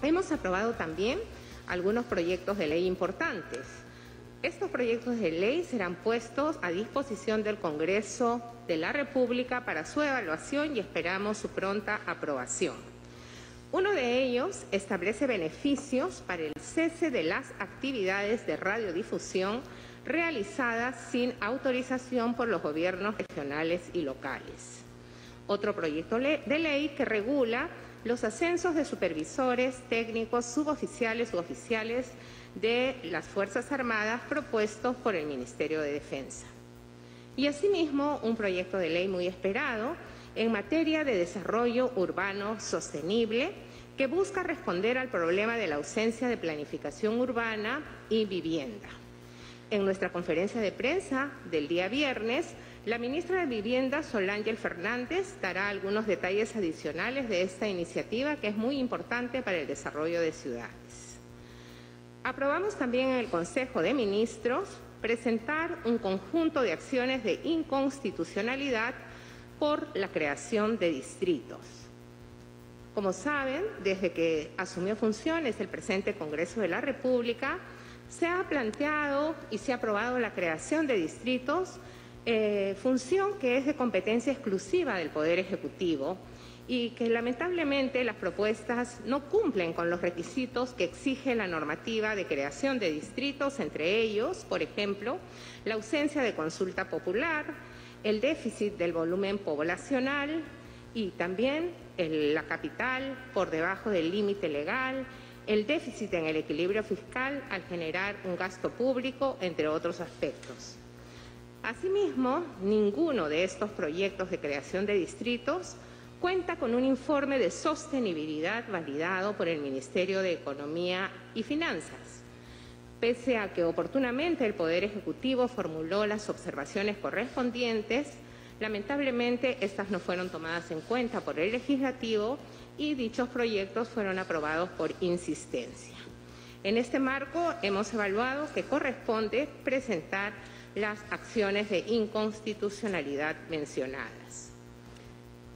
Hemos aprobado también algunos proyectos de ley importantes. Estos proyectos de ley serán puestos a disposición del Congreso de la República para su evaluación y esperamos su pronta aprobación. Uno de ellos establece beneficios para el cese de las actividades de radiodifusión realizadas sin autorización por los gobiernos regionales y locales. Otro proyecto de ley que regula los ascensos de supervisores, técnicos, suboficiales u oficiales de las Fuerzas Armadas propuestos por el Ministerio de Defensa. Y asimismo, un proyecto de ley muy esperado en materia de desarrollo urbano sostenible que busca responder al problema de la ausencia de planificación urbana y vivienda. En nuestra conferencia de prensa del día viernes, la ministra de Vivienda, Solángel Fernández, dará algunos detalles adicionales de esta iniciativa que es muy importante para el desarrollo de ciudades. Aprobamos también en el Consejo de Ministros presentar un conjunto de acciones de inconstitucionalidad por la creación de distritos. Como saben, desde que asumió funciones el presente Congreso de la República, se ha planteado y se ha aprobado la creación de distritos, función que es de competencia exclusiva del Poder Ejecutivo y que lamentablemente las propuestas no cumplen con los requisitos que exige la normativa de creación de distritos, entre ellos, por ejemplo, la ausencia de consulta popular, el déficit del volumen poblacional y también la capital por debajo del límite legal, el déficit en el equilibrio fiscal al generar un gasto público, entre otros aspectos. Asimismo, ninguno de estos proyectos de creación de distritos cuenta con un informe de sostenibilidad validado por el Ministerio de Economía y Finanzas. Pese a que oportunamente el Poder Ejecutivo formuló las observaciones correspondientes, lamentablemente estas no fueron tomadas en cuenta por el Legislativo y dichos proyectos fueron aprobados por insistencia. En este marco hemos evaluado que corresponde presentar las acciones de inconstitucionalidad mencionadas.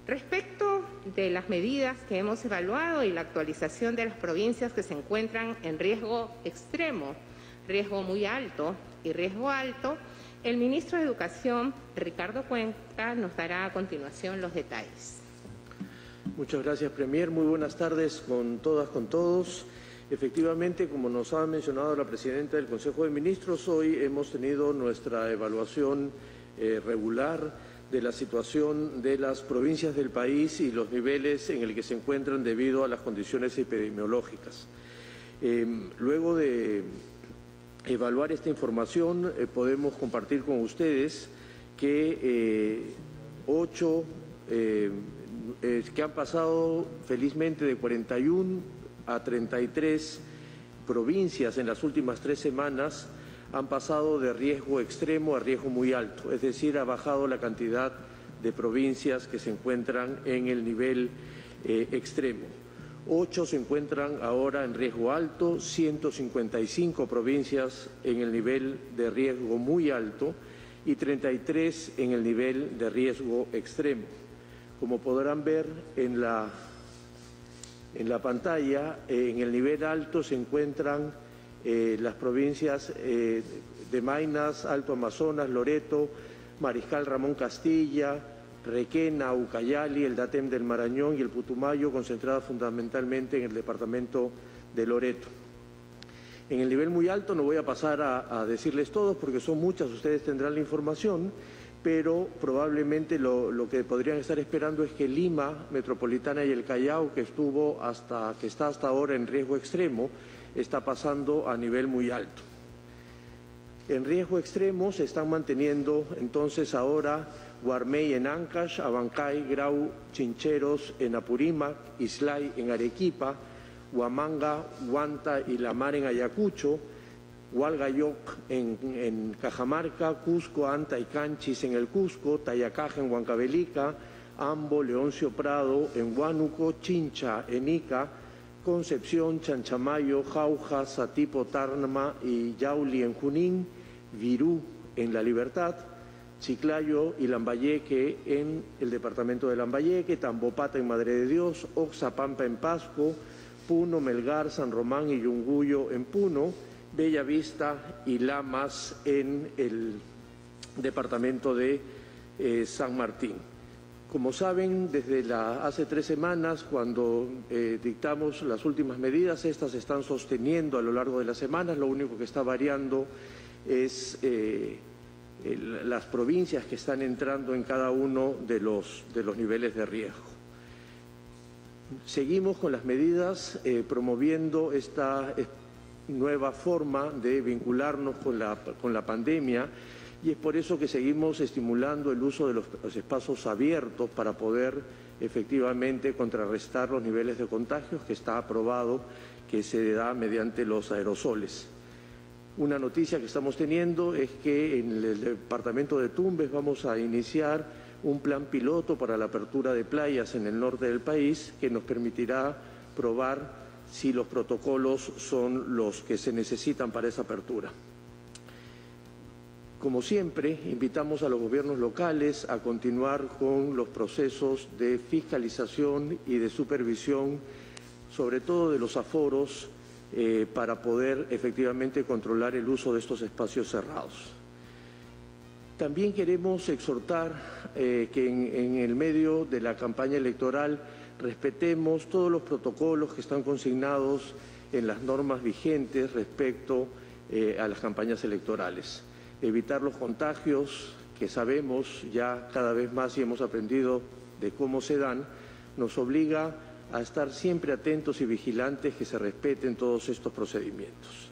Respecto de las medidas que hemos evaluado y la actualización de las provincias que se encuentran en riesgo extremo, riesgo muy alto y riesgo alto, el ministro de Educación, Ricardo Cuenca, nos dará a continuación los detalles. Muchas gracias, Premier. Muy buenas tardes con todas, con todos. Efectivamente, como nos ha mencionado la presidenta del Consejo de Ministros, hoy hemos tenido nuestra evaluación regular de la situación de las provincias del país y los niveles en el que se encuentran debido a las condiciones epidemiológicas. Luego de evaluar esta información, podemos compartir con ustedes que 8 que han pasado felizmente de 41 a 33 provincias en las últimas 3 semanas han pasado de riesgo extremo a riesgo muy alto, es decir, ha bajado la cantidad de provincias que se encuentran en el nivel extremo. 8 se encuentran ahora en riesgo alto, 155 provincias en el nivel de riesgo muy alto y 33 en el nivel de riesgo extremo. Como podrán ver en la pantalla, en el nivel alto se encuentran las provincias de Maynas, Alto Amazonas, Loreto, Mariscal Ramón Castilla, Requena, Ucayali, el Datem del Marañón y el Putumayo, concentradas fundamentalmente en el departamento de Loreto. En el nivel muy alto no voy a pasar a decirles todos porque son muchas, ustedes tendrán la información, pero probablemente lo que podrían estar esperando es que Lima Metropolitana y el Callao, que está hasta ahora en riesgo extremo, está pasando a nivel muy alto. En riesgo extremo se están manteniendo entonces ahora Guarmey en Ancash, Abancay, Grau, Chincheros en Apurímac, Islay en Arequipa, Huamanga, Huanta y La Mar en Ayacucho, Hualgayoc en Cajamarca, Cusco, Anta y Canchis en el Cusco, Tayacaja en Huancavelica, Ambo, Leoncio Prado en Huánuco, Chincha en Ica, Concepción, Chanchamayo, Jauja, Satipo, Tarma y Yauli en Junín, Virú en La Libertad, Chiclayo y Lambayeque en el departamento de Lambayeque, Tambopata en Madre de Dios, Oxapampa en Pasco, Puno, Melgar, San Román y Yunguyo en Puno, Bellavista y Lamas en el departamento de San Martín. Como saben, desde hace 3 semanas, cuando dictamos las últimas medidas, estas se están sosteniendo a lo largo de las semanas. Lo único que está variando es las provincias que están entrando en cada uno de los niveles de riesgo. Seguimos con las medidas promoviendo esta nueva forma de vincularnos con la pandemia, y es por eso que seguimos estimulando el uso de los espacios abiertos para poder efectivamente contrarrestar los niveles de contagios, que está aprobado que se da mediante los aerosoles. Una noticia que estamos teniendo es que en el departamento de Tumbes vamos a iniciar un plan piloto para la apertura de playas en el norte del país, que nos permitirá probar si los protocolos son los que se necesitan para esa apertura. Como siempre, invitamos a los gobiernos locales a continuar con los procesos de fiscalización y de supervisión, sobre todo de los aforos, para poder efectivamente controlar el uso de estos espacios cerrados. También queremos exhortar que en el medio de la campaña electoral respetemos todos los protocolos que están consignados en las normas vigentes respecto a las campañas electorales. Evitar los contagios, que sabemos ya cada vez más y hemos aprendido de cómo se dan, nos obliga a estar siempre atentos y vigilantes que se respeten todos estos procedimientos.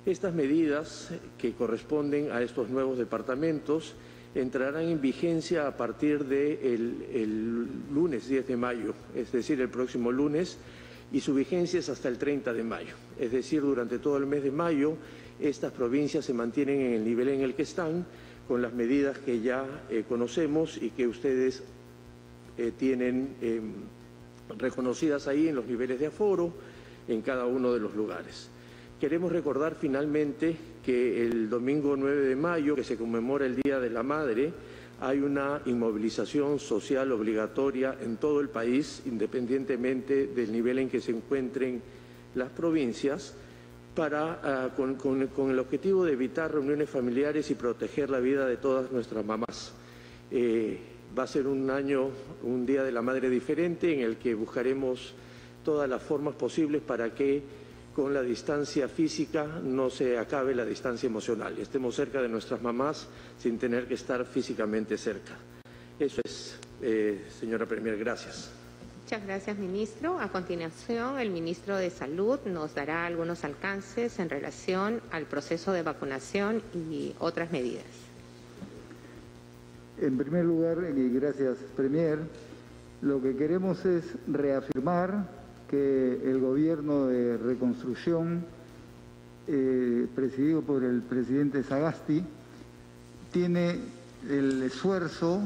Estas medidas, que corresponden a estos nuevos departamentos, entrarán en vigencia a partir del lunes 10 de mayo, es decir, el próximo lunes, y su vigencia es hasta el 30 de mayo. Es decir, durante todo el mes de mayo, estas provincias se mantienen en el nivel en el que están, con las medidas que ya conocemos y que ustedes tienen reconocidas ahí en los niveles de aforo en cada uno de los lugares. Queremos recordar finalmente que el domingo 9 de mayo, que se conmemora el Día de la Madre, hay una inmovilización social obligatoria en todo el país, independientemente del nivel en que se encuentren las provincias, con el objetivo de evitar reuniones familiares y proteger la vida de todas nuestras mamás. Va a ser un Día de la Madre diferente, en el que buscaremos todas las formas posibles para que con la distancia física no se acabe la distancia emocional y estemos cerca de nuestras mamás sin tener que estar físicamente cerca. Eso es, señora Premier, gracias. Muchas gracias, ministro. A continuación, el ministro de Salud nos dará algunos alcances en relación al proceso de vacunación y otras medidas. En primer lugar, y gracias, Premier, lo que queremos es reafirmar que el gobierno de reconstrucción, presidido por el presidente Sagasti, tiene el esfuerzo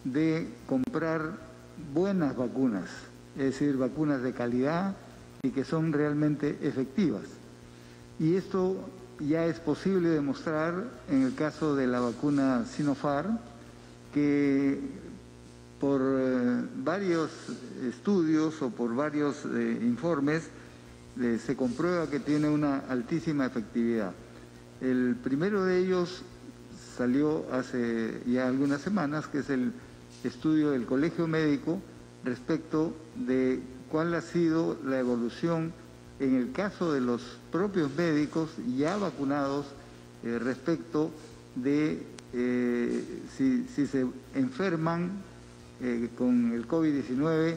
de comprar buenas vacunas, es decir, vacunas de calidad y que son realmente efectivas. Y esto ya es posible demostrar en el caso de la vacuna Sinopharm, que por varios estudios o por varios informes se comprueba que tiene una altísima efectividad. El primero de ellos salió hace ya algunas semanas, que es el estudio del Colegio Médico respecto de cuál ha sido la evolución en el caso de los propios médicos ya vacunados respecto de si se enferman con el COVID-19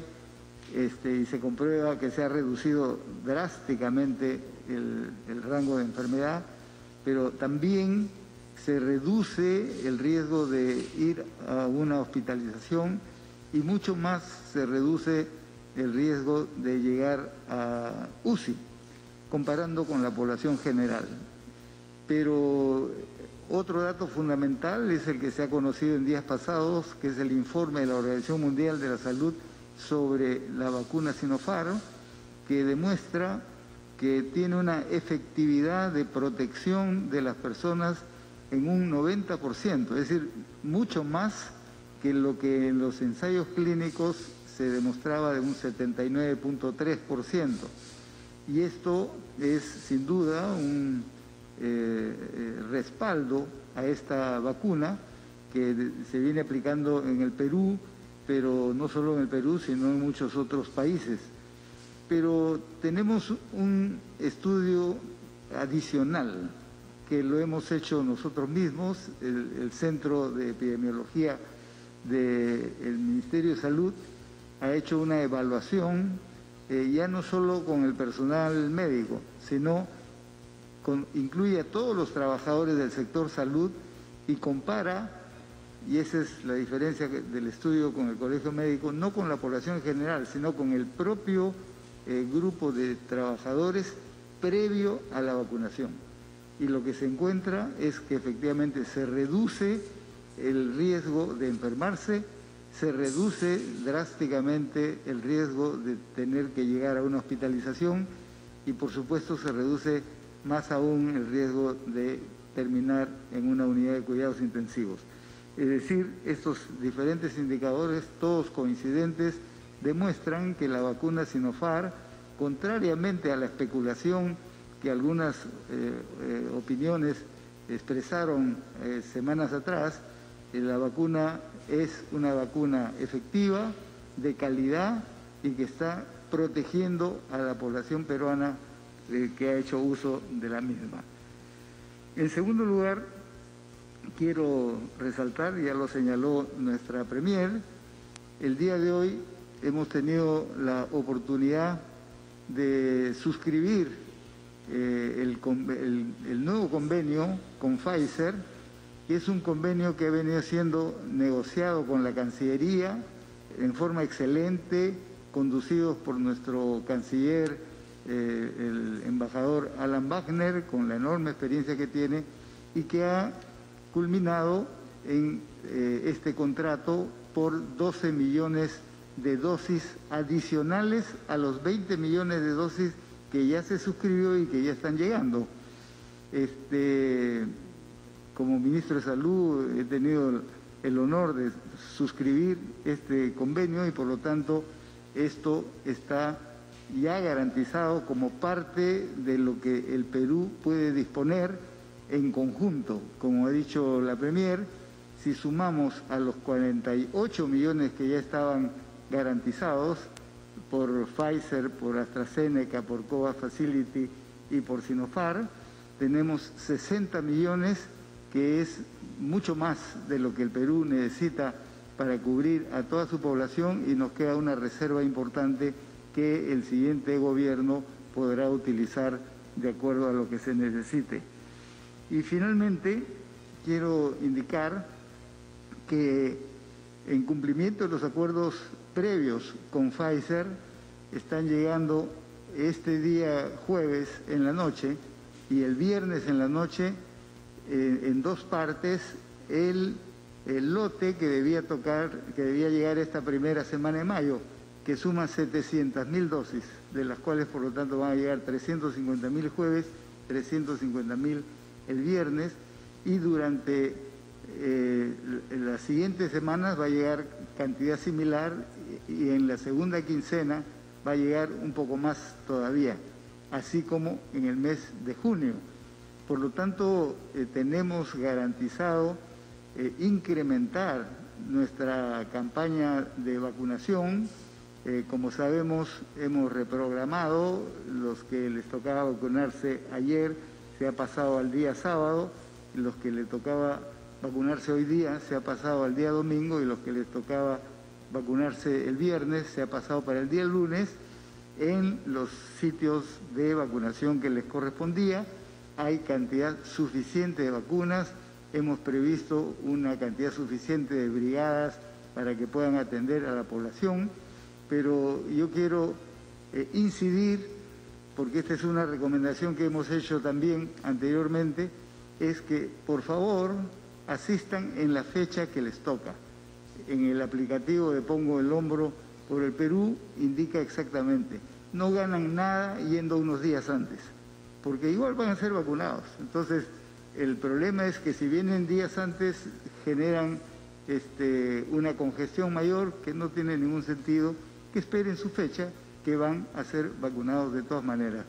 y se comprueba que se ha reducido drásticamente el rango de enfermedad, pero también se reduce el riesgo de ir a una hospitalización y mucho más se reduce el riesgo de llegar a UCI, comparando con la población general. Pero otro dato fundamental es el que se ha conocido en días pasados, que es el informe de la Organización Mundial de la Salud sobre la vacuna Sinopharm, que demuestra que tiene una efectividad de protección de las personas en un 90%, es decir, mucho más que lo que en los ensayos clínicos se demostraba de un 79.3%. Y esto es sin duda un respaldo a esta vacuna que se viene aplicando en el Perú, pero no solo en el Perú, sino en muchos otros países. Pero tenemos un estudio adicional que lo hemos hecho nosotros mismos, el Centro de Epidemiología del Ministerio de Salud ha hecho una evaluación, ya no solo con el personal médico, sino incluye a todos los trabajadores del sector salud y compara, y esa es la diferencia del estudio con el Colegio Médico, no con la población en general, sino con el propio grupo de trabajadores previo a la vacunación. Y lo que se encuentra es que efectivamente se reduce el riesgo de enfermarse, se reduce drásticamente el riesgo de tener que llegar a una hospitalización y por supuesto se reduce más aún el riesgo de terminar en una unidad de cuidados intensivos. Es decir, estos diferentes indicadores, todos coincidentes, demuestran que la vacuna Sinopharm, contrariamente a la especulación que algunas opiniones expresaron semanas atrás, la vacuna es una vacuna efectiva, de calidad y que está protegiendo a la población peruana que ha hecho uso de la misma. En segundo lugar, quiero resaltar, ya lo señaló nuestra Premier, el día de hoy hemos tenido la oportunidad de suscribir el nuevo convenio con Pfizer, que es un convenio que ha venido siendo negociado con la Cancillería en forma excelente, conducidos por nuestro canciller, el embajador Alan Wagner, con la enorme experiencia que tiene, y que ha culminado en este contrato por 12 millones de dosis adicionales a los 20 millones de dosis que ya se suscribió y que ya están llegando. Como ministro de Salud he tenido el honor de suscribir este convenio y por lo tanto esto está ya garantizado como parte de lo que el Perú puede disponer en conjunto. Como ha dicho la Premier, si sumamos a los 48 millones que ya estaban garantizados por Pfizer, por AstraZeneca, por COVAX Facility y por Sinopharm, tenemos 60 millones, que es mucho más de lo que el Perú necesita para cubrir a toda su población, y nos queda una reserva importante que el siguiente gobierno podrá utilizar de acuerdo a lo que se necesite. Y finalmente quiero indicar que en cumplimiento de los acuerdos previos con Pfizer, están llegando este día jueves en la noche y el viernes en la noche en dos partes el lote que debía llegar esta primera semana de mayo, que suma 700.000 dosis, de las cuales por lo tanto van a llegar 350.000 el jueves, 350.000 el viernes, y durante las siguientes semanas va a llegar cantidad similar, y en la segunda quincena va a llegar un poco más todavía, así como en el mes de junio. Por lo tanto, tenemos garantizado incrementar nuestra campaña de vacunación. Como sabemos, hemos reprogramado, los que les tocaba vacunarse ayer se ha pasado al día sábado, los que les tocaba vacunarse hoy día se ha pasado al día domingo, y los que les tocaba vacunarse el viernes se ha pasado para el día lunes en los sitios de vacunación que les correspondía. Hay cantidad suficiente de vacunas, hemos previsto una cantidad suficiente de brigadas para que puedan atender a la población, pero yo quiero incidir, porque esta es una recomendación que hemos hecho también anteriormente, es que por favor asistan en la fecha que les toca. En el aplicativo de Pongo el Hombro por el Perú indica exactamente, no ganan nada yendo unos días antes, porque igual van a ser vacunados. Entonces, el problema es que si vienen días antes generan una congestión mayor que no tiene ningún sentido, que esperen su fecha, que van a ser vacunados de todas maneras.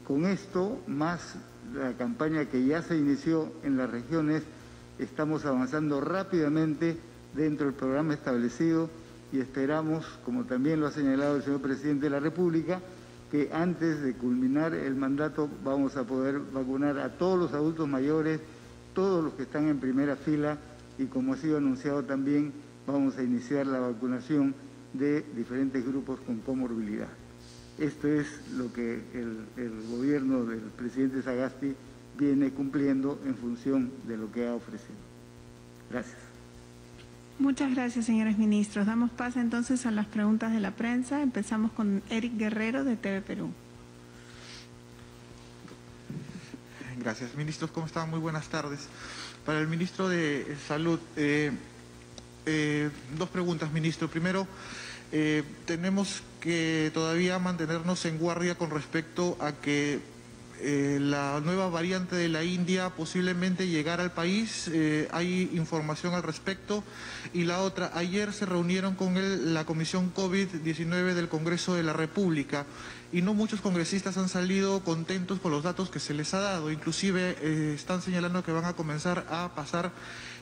Con esto, más la campaña que ya se inició en las regiones, estamos avanzando rápidamente dentro del programa establecido y esperamos, como también lo ha señalado el señor Presidente de la República, que antes de culminar el mandato vamos a poder vacunar a todos los adultos mayores, todos los que están en primera fila, y como ha sido anunciado también, vamos a iniciar la vacunación de diferentes grupos con comorbilidad. Esto es lo que el gobierno del presidente Sagasti viene cumpliendo en función de lo que ha ofrecido. Gracias. Muchas gracias, señores ministros. Damos paso entonces a las preguntas de la prensa. Empezamos con Eric Guerrero de TV Perú. Gracias. Ministros, ¿cómo están? Muy buenas tardes. Para el ministro de Salud, dos preguntas, ministro. Primero, tenemos que todavía mantenernos en guardia con respecto a que la nueva variante de la India posiblemente llegara al país. ¿Hay información al respecto? Y la otra, ayer se reunieron con la Comisión COVID-19 del Congreso de la República y no muchos congresistas han salido contentos con los datos que se les ha dado. Inclusive están señalando que van a comenzar a pasar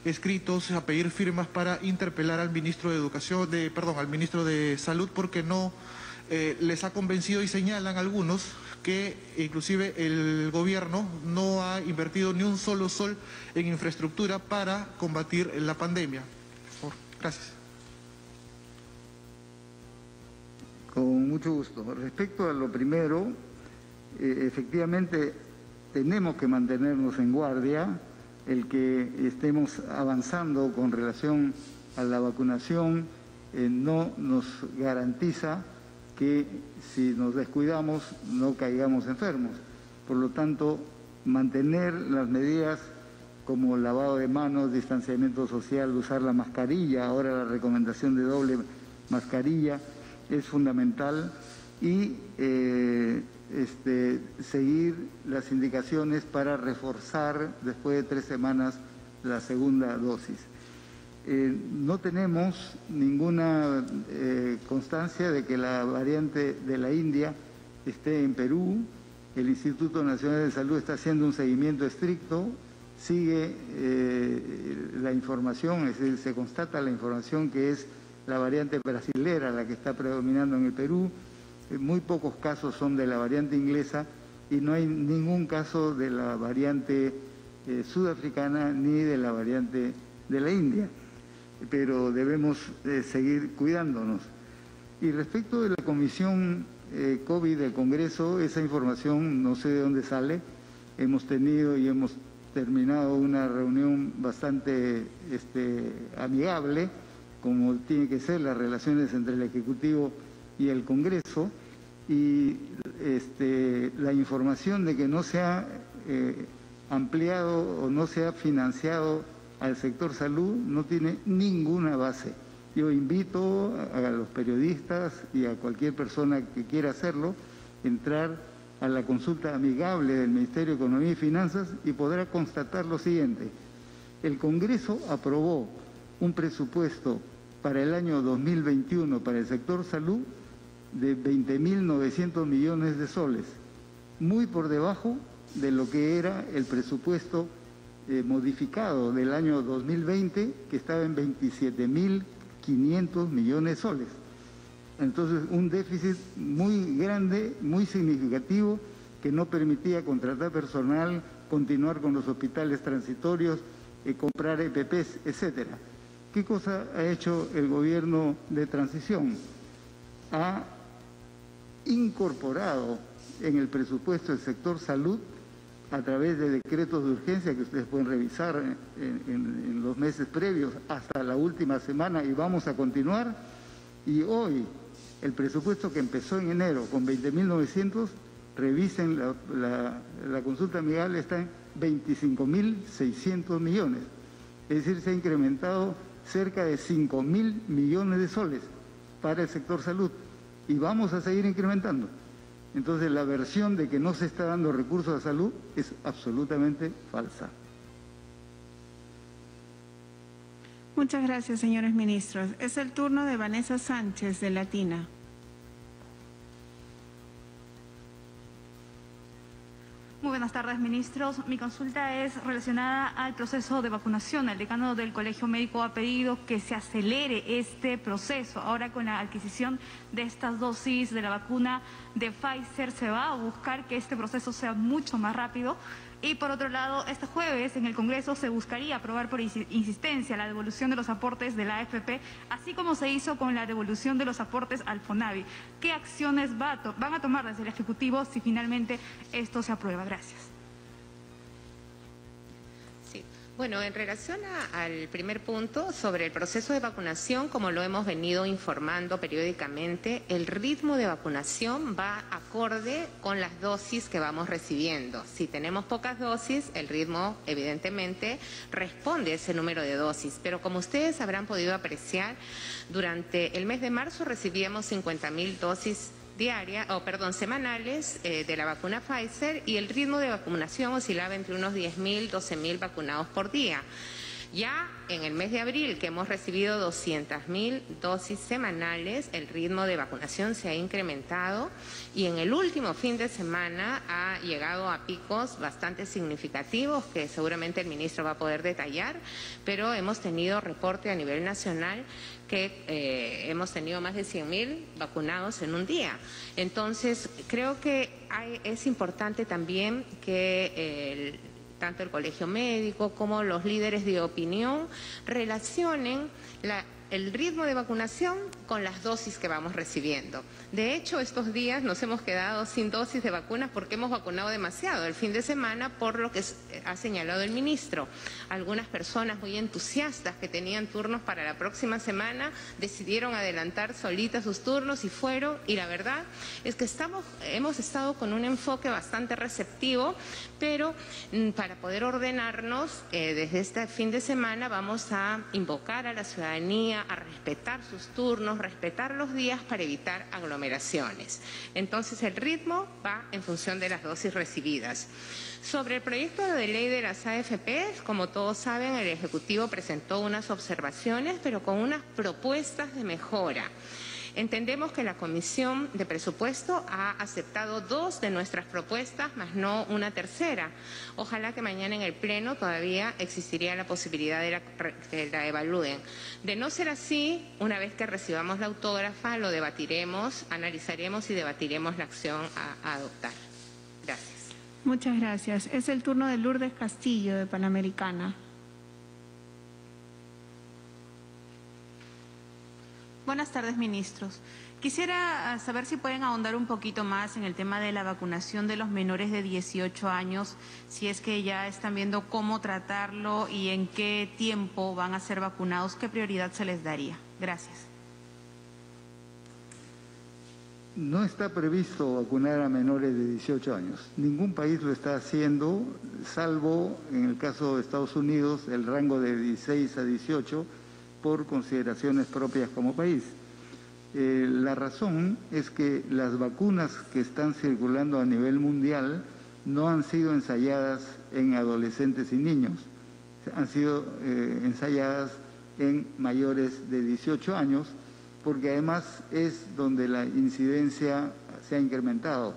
escritos, a pedir firmas para interpelar al ministro de al ministro de Salud, porque no les ha convencido, y señalan algunos que inclusive el gobierno no ha invertido ni un solo sol en infraestructura para combatir la pandemia. Por favor, gracias. Con mucho gusto. Respecto a lo primero, efectivamente tenemos que mantenernos en guardia. El que estemos avanzando con relación a la vacunación no nos garantiza que si nos descuidamos no caigamos enfermos. Por lo tanto, mantener las medidas como lavado de manos, distanciamiento social, usar la mascarilla, ahora la recomendación de doble mascarilla es fundamental, y seguir las indicaciones para reforzar después de 3 semanas la segunda dosis. No tenemos ninguna constancia de que la variante de la India esté en Perú. El Instituto Nacional de Salud está haciendo un seguimiento estricto, sigue la información, es decir, se constata la información que es la variante brasilera la que está predominando en el Perú. Muy pocos casos son de la variante inglesa y no hay ningún caso de la variante sudafricana ni de la variante de la India, pero debemos seguir cuidándonos. Y respecto de la Comisión COVID del Congreso, esa información no sé de dónde sale. Hemos tenido y hemos terminado una reunión bastante amigable, como tiene que ser las relaciones entre el Ejecutivo y el Congreso, y la información de que no se ha ampliado o no se ha financiado al sector salud no tiene ninguna base. Yo invito a los periodistas y a cualquier persona que quiera hacerlo, entrar a la consulta amigable del Ministerio de Economía y Finanzas y podrá constatar lo siguiente. El Congreso aprobó un presupuesto para el año 2021 para el sector salud de 20.900 millones de soles, muy por debajo de lo que era el presupuesto modificado del año 2020, que estaba en 27.500 millones de soles. Entonces, un déficit muy grande, muy significativo, que no permitía contratar personal, continuar con los hospitales transitorios, comprar EPPs, etcétera. ¿Qué cosa ha hecho el gobierno de transición? Ha incorporado en el presupuesto del sector salud, a través de decretos de urgencia que ustedes pueden revisar en los meses previos hasta la última semana, y vamos a continuar, y hoy el presupuesto que empezó en enero con 20.900, revisen la consulta amigable, está en 25.600 millones. Es decir, se ha incrementado cerca de 5.000 millones de soles para el sector salud y vamos a seguir incrementando. Entonces, la versión de que no se está dando recursos a salud es absolutamente falsa. Muchas gracias, señores ministros. Es el turno de Vanessa Sánchez, de Latina. buenas tardes, ministros. Mi consulta es relacionada al proceso de vacunación. El decano del Colegio Médico ha pedido que se acelere este proceso. Ahora, con la adquisición de estas dosis de la vacuna de Pfizer, se va a buscar que este proceso sea mucho más rápido. Y por otro lado, este jueves en el Congreso se buscaría aprobar por insistencia la devolución de los aportes de la AFP, así como se hizo con la devolución de los aportes al FONAVI. ¿Qué acciones van a tomar desde el Ejecutivo si finalmente esto se aprueba? Gracias. Bueno, en relación al primer punto sobre el proceso de vacunación, como lo hemos venido informando periódicamente, el ritmo de vacunación va acorde con las dosis que vamos recibiendo. Si tenemos pocas dosis, el ritmo evidentemente responde a ese número de dosis, pero como ustedes habrán podido apreciar, durante el mes de marzo recibíamos 50.000 dosis semanales de la vacuna Pfizer, y el ritmo de vacunación oscilaba entre unos 10.000, 12.000 vacunados por día. Ya en el mes de abril, que hemos recibido 200.000 dosis semanales, el ritmo de vacunación se ha incrementado, y en el último fin de semana ha llegado a picos bastante significativos que seguramente el ministro va a poder detallar, pero hemos tenido reporte a nivel nacional que hemos tenido más de 100.000 vacunados en un día. Entonces, creo que es importante también que tanto el Colegio Médico como los líderes de opinión relacionen el ritmo de vacunación con las dosis que vamos recibiendo. De hecho, estos días nos hemos quedado sin dosis de vacunas porque hemos vacunado demasiado el fin de semana, por lo que ha señalado el ministro. Algunas personas muy entusiastas que tenían turnos para la próxima semana decidieron adelantar solitas sus turnos y fueron, y la verdad es que hemos estado con un enfoque bastante receptivo, pero para poder ordenarnos desde este fin de semana vamos a invocar a la ciudadanía a respetar sus turnos, respetar los días para evitar aglomeraciones. Entonces, el ritmo va en función de las dosis recibidas. Sobre el proyecto de ley de las AFP, como todos saben, el Ejecutivo presentó unas observaciones, pero con unas propuestas de mejora. Entendemos que la Comisión de Presupuesto ha aceptado 2 de nuestras propuestas, más no una tercera. Ojalá que mañana en el Pleno todavía existiría la posibilidad de que la evalúen. De no ser así, una vez que recibamos la autógrafa, lo debatiremos, analizaremos y debatiremos la acción a adoptar. Gracias. Muchas gracias. Es el turno de Lourdes Castillo, de Panamericana. Buenas tardes, ministros. Quisiera saber si pueden ahondar un poquito más en el tema de la vacunación de los menores de 18 años, si es que ya están viendo cómo tratarlo y en qué tiempo van a ser vacunados, qué prioridad se les daría. Gracias. No está previsto vacunar a menores de 18 años. Ningún país lo está haciendo, salvo en el caso de Estados Unidos, el rango de 16 a 18, por consideraciones propias como país. La razón es que las vacunas que están circulando a nivel mundial no han sido ensayadas en adolescentes y niños, han sido ensayadas en mayores de 18 años, porque además es donde la incidencia se ha incrementado.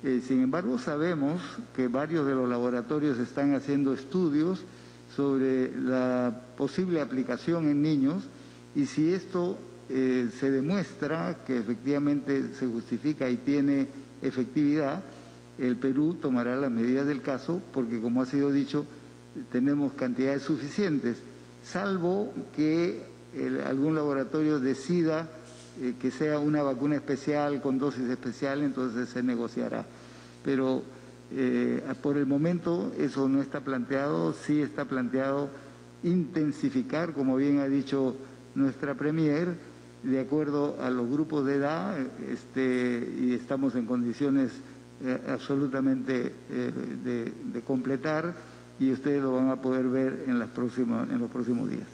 Sin embargo, sabemos que varios de los laboratorios están haciendo estudios sobre la posible aplicación en niños, y si esto se demuestra que efectivamente se justifica y tiene efectividad, el Perú tomará las medidas del caso, porque como ha sido dicho, tenemos cantidades suficientes, salvo que algún laboratorio decida que sea una vacuna especial con dosis especial, entonces se negociará. Pero por el momento eso no está planteado. Sí está planteado intensificar, como bien ha dicho nuestra Premier, de acuerdo a los grupos de edad, y estamos en condiciones absolutamente de completar, y ustedes lo van a poder ver en los próximos días.